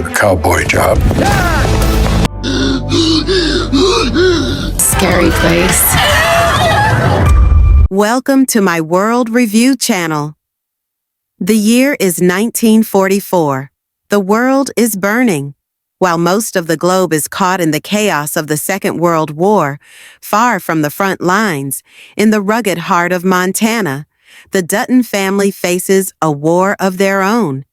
good cowboy job. Scary place. Welcome to my World Review channel. The year is 1944. The world is burning. While most of the globe is caught in the chaos of the Second World War, far from the front lines, in the rugged heart of Montana, the Dutton family faces a war of their own.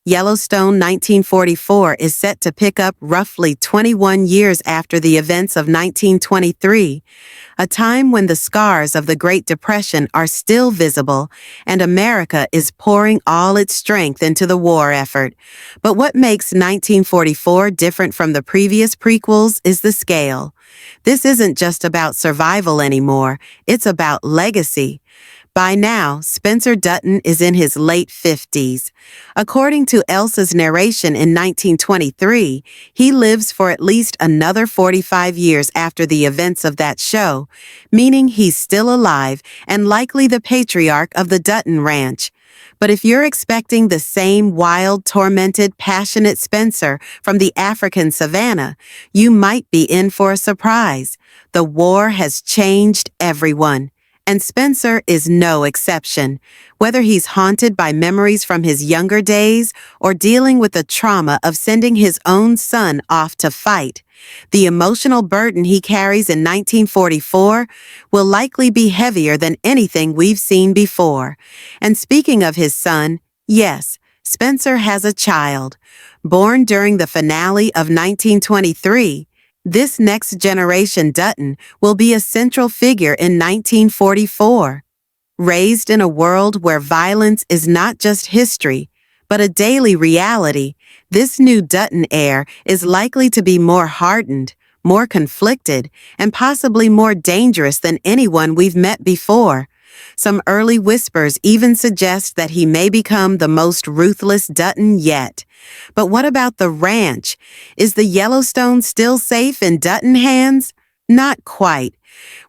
Yellowstone 1944 is set to pick up roughly 21 years after the events of 1923, a time when the scars of the Great Depression are still visible and America is pouring all its strength into the war effort. But what makes 1944 different from the previous prequels is the scale. This isn't just about survival anymore, it's about legacy. By now, Spencer Dutton is in his late 50s. According to Elsa's narration in 1923, he lives for at least another 45 years after the events of that show, meaning he's still alive and likely the patriarch of the Dutton Ranch. But if you're expecting the same wild, tormented, passionate Spencer from the African savannah, you might be in for a surprise. The war has changed everyone. And Spencer is no exception. Whether he's haunted by memories from his younger days or dealing with the trauma of sending his own son off to fight, the emotional burden he carries in 1944 will likely be heavier than anything we've seen before. And speaking of his son, yes, Spencer has a child. Born during the finale of 1923, this next generation Dutton will be a central figure in 1944. Raised in a world where violence is not just history, but a daily reality, this new Dutton heir is likely to be more hardened, more conflicted, and possibly more dangerous than anyone we've met before. Some early whispers even suggest that he may become the most ruthless Dutton yet. But what about the ranch? Is the Yellowstone still safe in Dutton hands? Not quite.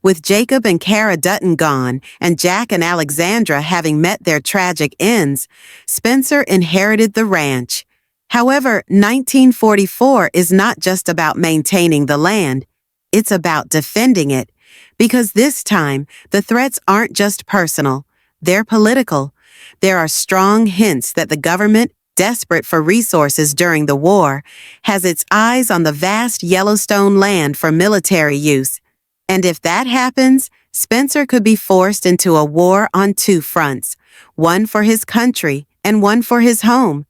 With Jacob and Kara Dutton gone, and Jack and Alexandra having met their tragic ends, Spencer inherited the ranch. However, 1944 is not just about maintaining the land. It's about defending it. Because this time, the threats aren't just personal, they're political. There are strong hints that the government, desperate for resources during the war, has its eyes on the vast Yellowstone land for military use. And if that happens, Spencer could be forced into a war on two fronts, one for his country and one for his home.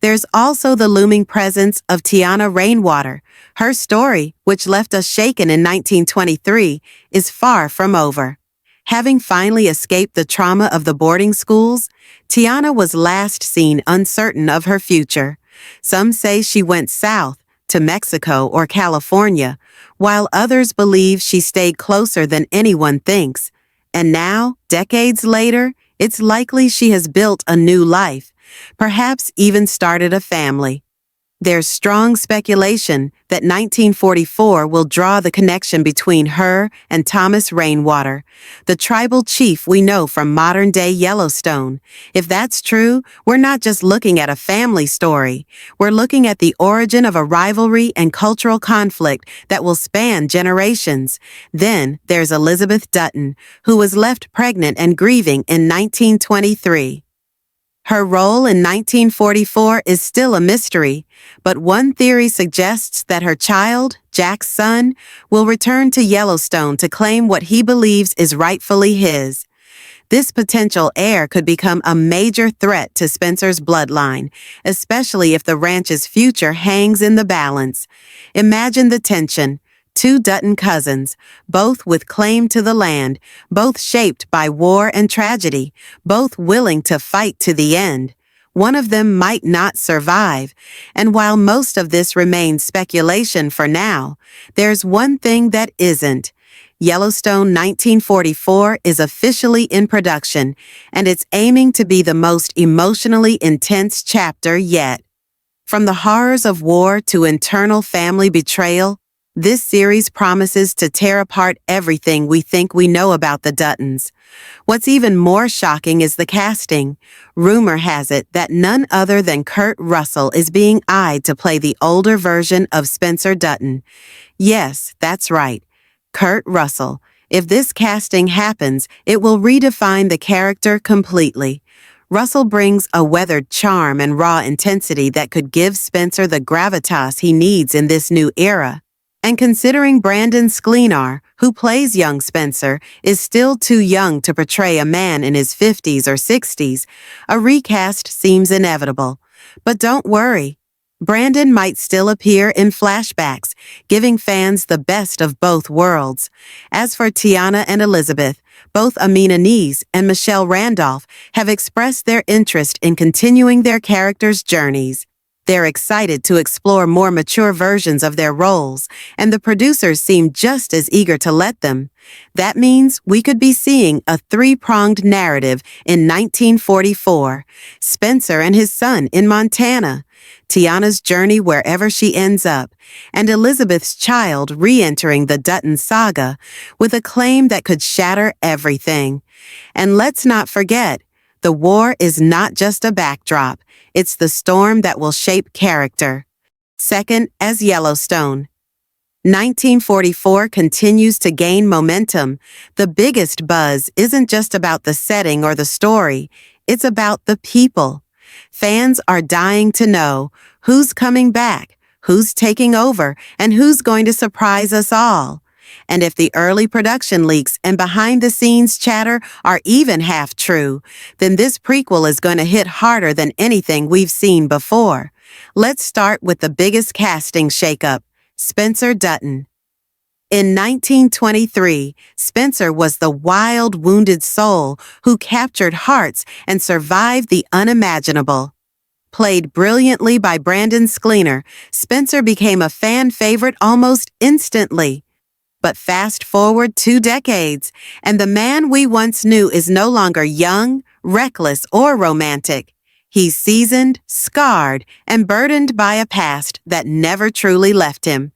There's also the looming presence of Tiana Rainwater. Her story, which left us shaken in 1923, is far from over. Having finally escaped the trauma of the boarding schools, Tiana was last seen uncertain of her future. Some say she went south, to Mexico or California, while others believe she stayed closer than anyone thinks. And now, decades later, it's likely she has built a new life, perhaps even started a family. There's strong speculation that 1944 will draw the connection between her and Thomas Rainwater, the tribal chief we know from modern-day Yellowstone. If that's true, we're not just looking at a family story. We're looking at the origin of a rivalry and cultural conflict that will span generations. Then there's Elizabeth Dutton, who was left pregnant and grieving in 1923. Her role in 1944 is still a mystery, but one theory suggests that her child, Jack's son, will return to Yellowstone to claim what he believes is rightfully his. This potential heir could become a major threat to Spencer's bloodline, especially if the ranch's future hangs in the balance. Imagine the tension. Two Dutton cousins, both with claim to the land, both shaped by war and tragedy, both willing to fight to the end. One of them might not survive, and while most of this remains speculation for now, there's one thing that isn't. Yellowstone 1944 is officially in production, and it's aiming to be the most emotionally intense chapter yet. From the horrors of war to internal family betrayal, This series promises to tear apart everything we think we know about the Duttons. What's even more shocking is the casting. Rumor has it that none other than Kurt Russell is being eyed to play the older version of Spencer Dutton. Yes, that's right. Kurt Russell. If this casting happens, it will redefine the character completely. Russell brings a weathered charm and raw intensity that could give Spencer the gravitas he needs in this new era. And considering Brandon Sklenar, who plays young Spencer, is still too young to portray a man in his 50s or 60s, a recast seems inevitable. But don't worry. Brandon might still appear in flashbacks, giving fans the best of both worlds. As for Tiana and Elizabeth, both Amina Nees and Michelle Randolph have expressed their interest in continuing their characters' journeys. They're excited to explore more mature versions of their roles, and the producers seem just as eager to let them. That means we could be seeing a three-pronged narrative in 1944, Spencer and his son in Montana, Tiana's journey wherever she ends up, and Elizabeth's child re-entering the Dutton saga with a claim that could shatter everything. And let's not forget, the war is not just a backdrop. It's the storm that will shape character. Second, as Yellowstone. 1944 continues to gain momentum. The biggest buzz isn't just about the setting or the story. It's about the people. Fans are dying to know who's coming back, who's taking over, and who's going to surprise us all. And if the early production leaks and behind-the-scenes chatter are even half true, then this prequel is going to hit harder than anything we've seen before. Let's start with the biggest casting shakeup, Spencer Dutton. In 1923, Spencer was the wild, wounded soul who captured hearts and survived the unimaginable. Played brilliantly by Brandon Sklenar, Spencer became a fan favorite almost instantly. But fast forward 2 decades, and the man we once knew is no longer young, reckless, or romantic. He's seasoned, scarred, and burdened by a past that never truly left him.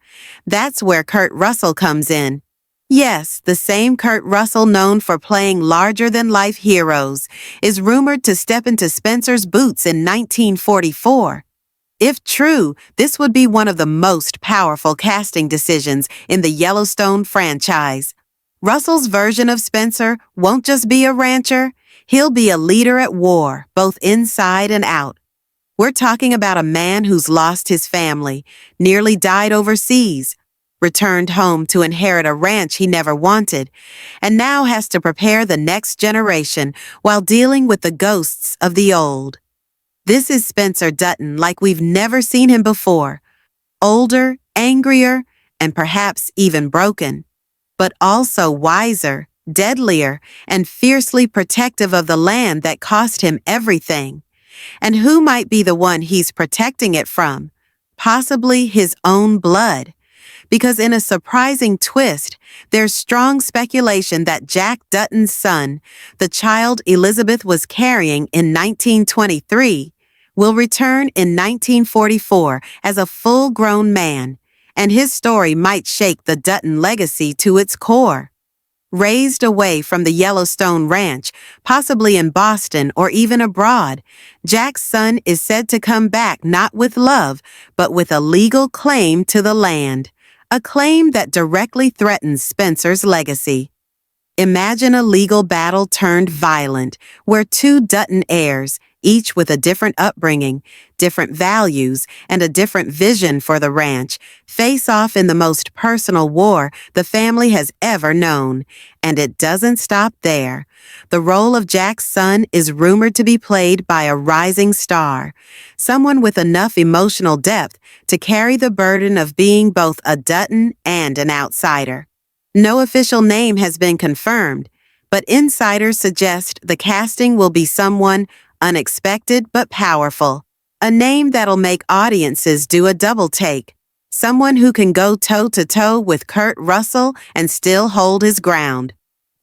That's where Kurt Russell comes in. Yes, the same Kurt Russell known for playing larger-than-life heroes is rumored to step into Spencer's boots in 1944. If true, this would be one of the most powerful casting decisions in the Yellowstone franchise. Russell's version of Spencer won't just be a rancher, he'll be a leader at war, both inside and out. We're talking about a man who's lost his family, nearly died overseas, returned home to inherit a ranch he never wanted, and now has to prepare the next generation while dealing with the ghosts of the old. This is Spencer Dutton like we've never seen him before. Older, angrier, and perhaps even broken. But also wiser, deadlier, and fiercely protective of the land that cost him everything. And who might be the one he's protecting it from? Possibly his own blood. Because in a surprising twist, there's strong speculation that Jack Dutton's son, the child Elizabeth was carrying in 1923, will return in 1944 as a full-grown man, and his story might shake the Dutton legacy to its core. Raised away from the Yellowstone Ranch, possibly in Boston or even abroad, Jack's son is said to come back not with love, but with a legal claim to the land. A claim that directly threatens Spencer's legacy. Imagine a legal battle turned violent, where 2 Dutton heirs, each with a different upbringing, different values, and a different vision for the ranch, face off in the most personal war the family has ever known. And it doesn't stop there. The role of Jack's son is rumored to be played by a rising star, someone with enough emotional depth to carry the burden of being both a Dutton and an outsider. No official name has been confirmed, but insiders suggest the casting will be someone unexpected but powerful, a name that'll make audiences do a double take, someone who can go toe-to-toe with Kurt Russell and still hold his ground.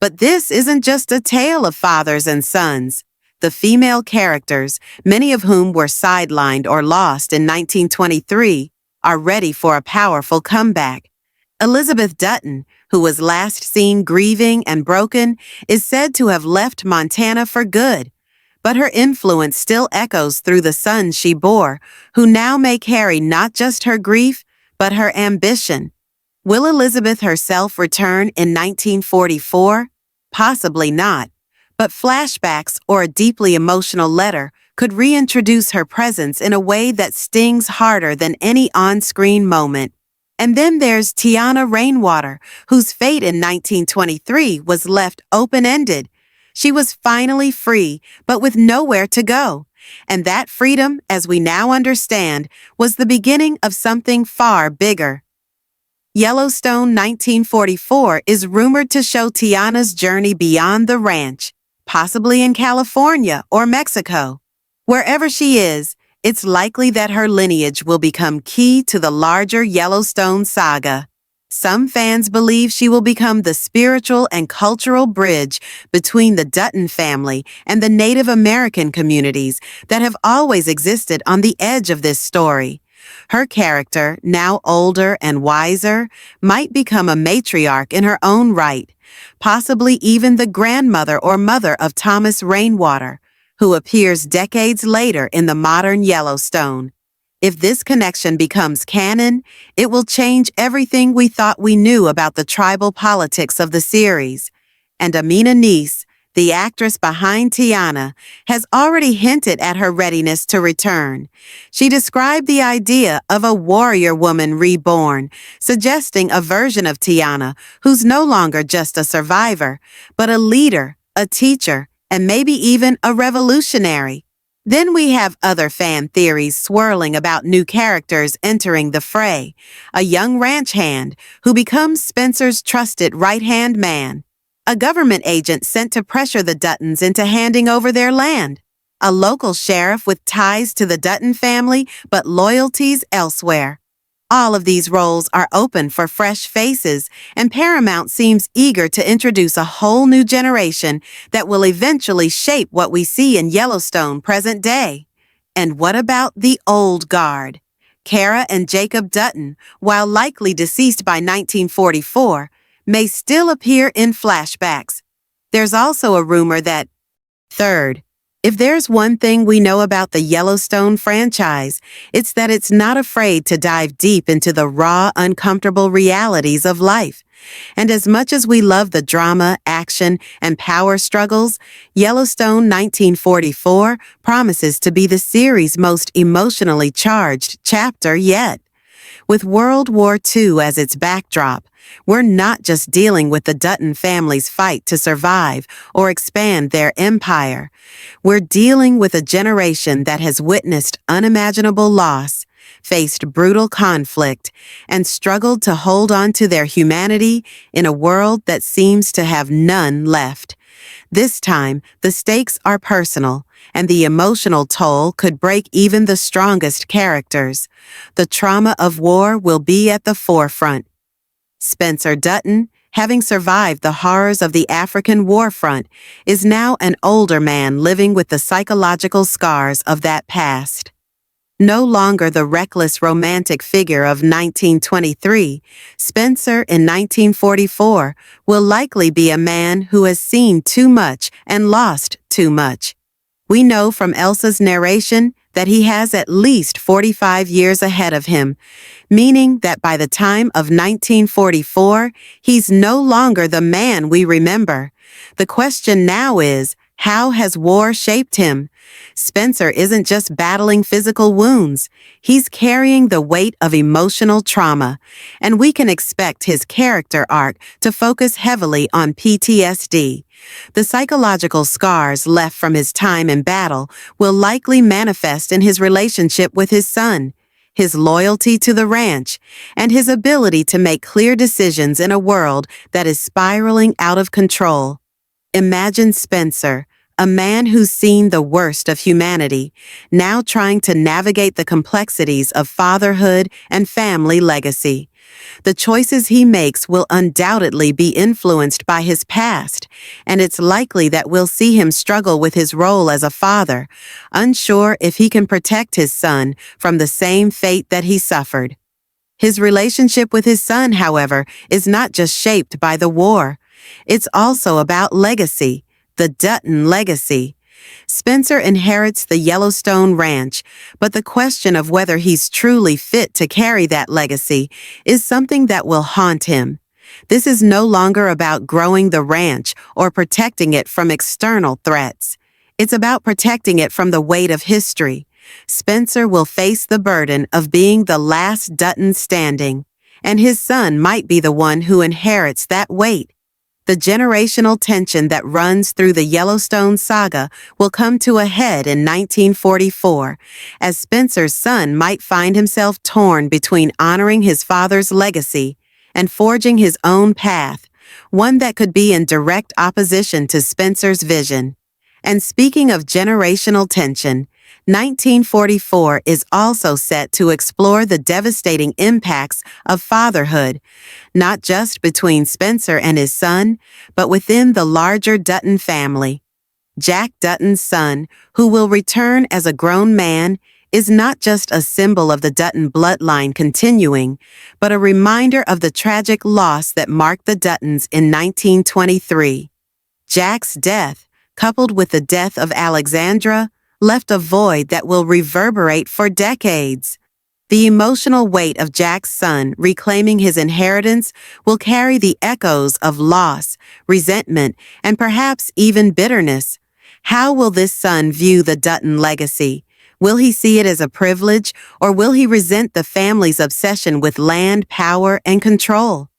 But this isn't just a tale of fathers and sons. The female characters, many of whom were sidelined or lost in 1923, are ready for a powerful comeback. Elizabeth Dutton, who was last seen grieving and broken, is said to have left Montana for good, but her influence still echoes through the sons she bore, who now may carry not just her grief, but her ambition. Will Elizabeth herself return in 1944? Possibly not, but flashbacks or a deeply emotional letter could reintroduce her presence in a way that stings harder than any on-screen moment. And then there's Tiana Rainwater, whose fate in 1923 was left open-ended. She was finally free, but with nowhere to go. And that freedom, as we now understand, was the beginning of something far bigger. Yellowstone 1944 is rumored to show Tiana's journey beyond the ranch, possibly in California or Mexico. Wherever she is, it's likely that her lineage will become key to the larger Yellowstone saga. Some fans believe she will become the spiritual and cultural bridge between the Dutton family and the Native American communities that have always existed on the edge of this story. Her character, now older and wiser, might become a matriarch in her own right, possibly even the grandmother or mother of Thomas Rainwater, who appears decades later in the modern Yellowstone. If this connection becomes canon, it will change everything we thought we knew about the tribal politics of the series. And Amina Neese, the actress behind Tiana, has already hinted at her readiness to return. She described the idea of a warrior woman reborn, suggesting a version of Tiana who's no longer just a survivor, but a leader, a teacher, and maybe even a revolutionary. Then we have other fan theories swirling about new characters entering the fray. A young ranch hand who becomes Spencer's trusted right-hand man. A government agent sent to pressure the Duttons into handing over their land. A local sheriff with ties to the Dutton family but loyalties elsewhere. All of these roles are open for fresh faces, and Paramount seems eager to introduce a whole new generation that will eventually shape what we see in Yellowstone present day. And what about the old guard? Kara and Jacob Dutton, while likely deceased by 1944, may still appear in flashbacks. There's also a rumor that, third, if there's one thing we know about the Yellowstone franchise, it's that it's not afraid to dive deep into the raw, uncomfortable realities of life. And as much as we love the drama, action, and power struggles, Yellowstone 1944 promises to be the series' most emotionally charged chapter yet. With World War II as its backdrop, we're not just dealing with the Dutton family's fight to survive or expand their empire. We're dealing with a generation that has witnessed unimaginable loss, faced brutal conflict, and struggled to hold on to their humanity in a world that seems to have none left. This time, the stakes are personal, and the emotional toll could break even the strongest characters. The trauma of war will be at the forefront. Spencer Dutton, having survived the horrors of the African war front, is now an older man living with the psychological scars of that past. No longer the reckless romantic figure of 1923, Spencer in 1944 will likely be a man who has seen too much and lost too much. We know from Elsa's narration that he has at least 45 years ahead of him, meaning that by the time of 1944, he's no longer the man we remember. The question now is, how has war shaped him? Spencer isn't just battling physical wounds, he's carrying the weight of emotional trauma, and we can expect his character arc to focus heavily on PTSD. The psychological scars left from his time in battle will likely manifest in his relationship with his son, his loyalty to the ranch, and his ability to make clear decisions in a world that is spiraling out of control. Imagine Spencer, a man who's seen the worst of humanity, now trying to navigate the complexities of fatherhood and family legacy. The choices he makes will undoubtedly be influenced by his past, and it's likely that we'll see him struggle with his role as a father, unsure if he can protect his son from the same fate that he suffered. His relationship with his son, however, is not just shaped by the war. It's also about legacy, the Dutton legacy. Spencer inherits the Yellowstone ranch, but the question of whether he's truly fit to carry that legacy is something that will haunt him. This is no longer about growing the ranch or protecting it from external threats. It's about protecting it from the weight of history. Spencer will face the burden of being the last Dutton standing, and his son might be the one who inherits that weight. The generational tension that runs through the Yellowstone saga will come to a head in 1944, as Spencer's son might find himself torn between honoring his father's legacy and forging his own path, one that could be in direct opposition to Spencer's vision. And speaking of generational tension, 1944 is also set to explore the devastating impacts of fatherhood, not just between Spencer and his son, but within the larger Dutton family. Jack Dutton's son, who will return as a grown man, is not just a symbol of the Dutton bloodline continuing, but a reminder of the tragic loss that marked the Duttons in 1923. Jack's death, coupled with the death of Alexandra, left a void that will reverberate for decades. The emotional weight of Jack's son reclaiming his inheritance will carry the echoes of loss, resentment, and perhaps even bitterness. How will this son view the Dutton legacy? Will he see it as a privilege, or will he resent the family's obsession with land, power, and control?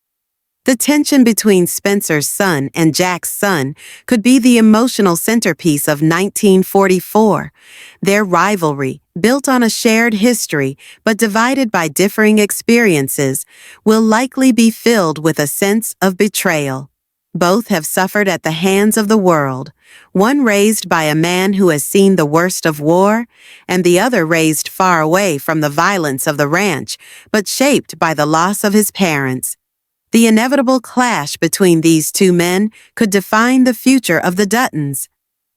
The tension between Spencer's son and Jack's son could be the emotional centerpiece of 1944. Their rivalry, built on a shared history but divided by differing experiences, will likely be filled with a sense of betrayal. Both have suffered at the hands of the world, one raised by a man who has seen the worst of war, and the other raised far away from the violence of the ranch, but shaped by the loss of his parents. The inevitable clash between these two men could define the future of the Duttons.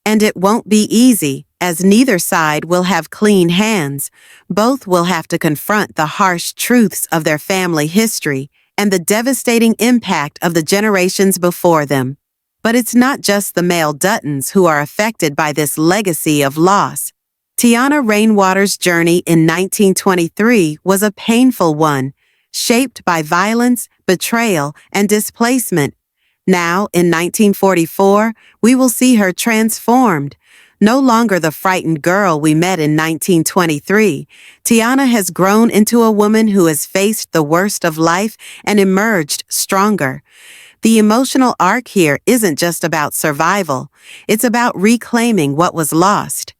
And it won't be easy, as neither side will have clean hands. Both will have to confront the harsh truths of their family history and the devastating impact of the generations before them. But it's not just the male Duttons who are affected by this legacy of loss. Tiana Rainwater's journey in 1923 was a painful one, shaped by violence, betrayal, and displacement. Now, in 1944, we will see her transformed. No longer the frightened girl we met in 1923, Tiana has grown into a woman who has faced the worst of life and emerged stronger. The emotional arc here isn't just about survival, it's about reclaiming what was lost.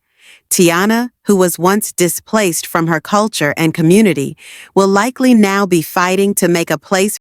Tiana, who was once displaced from her culture and community, will likely now be fighting to make a place